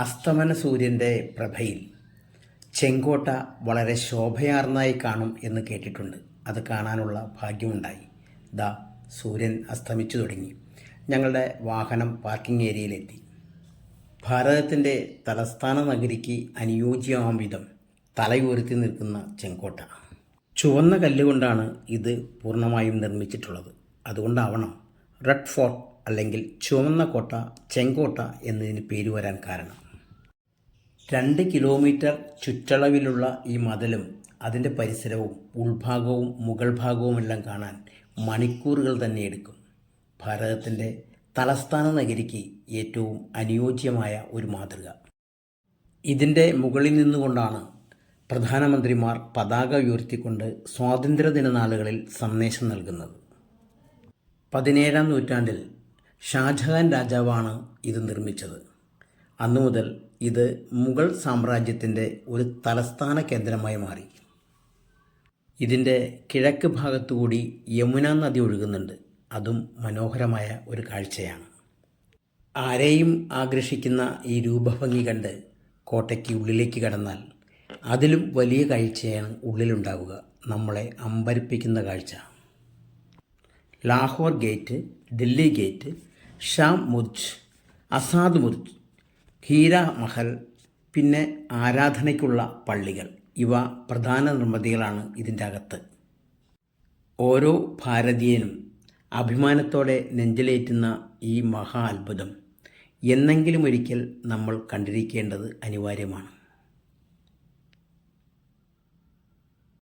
അസ്തമന സൂര്യൻ്റെ പ്രഭയിൽ ചെങ്കോട്ട വളരെ ശോഭയാർന്നതായി കാണും എന്ന് കേട്ടിട്ടുണ്ട്. അത് കാണാനുള്ള ഭാഗ്യമുണ്ടായി. ദാ സൂര്യൻ അസ്തമിച്ചു തുടങ്ങി. ഞങ്ങളുടെ വാഹനം പാർക്കിംഗ് ഏരിയയിലെത്തി. ഭാരതത്തിൻ്റെ തലസ്ഥാന നഗരിക്ക് അനുയോജ്യമാം വിധം തലയുയർത്തി നിൽക്കുന്ന ചെങ്കോട്ട. ചുവന്ന കല്ലുകൊണ്ടാണ് ഇത് പൂർണ്ണമായും നിർമ്മിച്ചിട്ടുള്ളത്. അതുകൊണ്ടാവണം റെഡ് ഫോർട്ട് അല്ലെങ്കിൽ ചുവന്ന കോട്ട ചെങ്കോട്ട എന്നതിന് പേര് വരാൻ കാരണം. 2 കിലോമീറ്റർ ചുറ്റളവിലുള്ള ഈ മതിലും അതിൻ്റെ പരിസരവും ഉൾഭാഗവും മുകൾ ഭാഗവുമെല്ലാം കാണാൻ മണിക്കൂറുകൾ തന്നെ എടുക്കും. ഭാരതത്തിൻ്റെ തലസ്ഥാന നഗരിക്ക് ഏറ്റവും അനുയോജ്യമായ ഒരു മാതൃക. ഇതിൻ്റെ മുകളിൽ നിന്നുകൊണ്ടാണ് പ്രധാനമന്ത്രിമാർ പതാക ഉയർത്തിക്കൊണ്ട് സ്വാതന്ത്ര്യദിന നാളുകളിൽ സന്ദേശം നൽകുന്നത്. 17-ാം നൂറ്റാണ്ടിൽ ഷാജഹാൻ രാജാവാണ് ഇത് നിർമ്മിച്ചത്. അന്നു മുതൽ ഇത് മുഗൾ സാമ്രാജ്യത്തിൻ്റെ ഒരു തലസ്ഥാന കേന്ദ്രമായി മാറി. ഇതിൻ്റെ കിഴക്ക് ഭാഗത്തുകൂടി യമുന നദി ഒഴുകുന്നുണ്ട്. അതും മനോഹരമായ ഒരു കാഴ്ചയാണ്. ആരെയും ആകർഷിക്കുന്ന ഈ രൂപഭംഗി കണ്ട് കോട്ടയ്ക്ക് ഉള്ളിലേക്ക് കടന്നാൽ അതിലും വലിയ കാഴ്ചയാണ് ഉള്ളിലുണ്ടാവുക. നമ്മളെ അമ്പരപ്പിക്കുന്ന കാഴ്ച. ലാഹോർ ഗേറ്റ്, ദില്ലി ഗേറ്റ്, ഷാ മുർജ്, ആസാദ് മുർജ്, ഹീര മഹൽ, പിന്നെ ആരാധനയ്ക്കുള്ള പള്ളികൾ, ഇവ പ്രധാന നിർമ്മിതികളാണ് ഇതിൻ്റെ അകത്ത്. ഓരോ ഭാരതീയനും അഭിമാനത്തോടെ നെഞ്ചിലേറ്റുന്ന ഈ മഹാ അത്ഭുതം എന്നെങ്കിലും ഒരിക്കൽ നമ്മൾ കണ്ടിരിക്കേണ്ടത് അനിവാര്യമാണ്.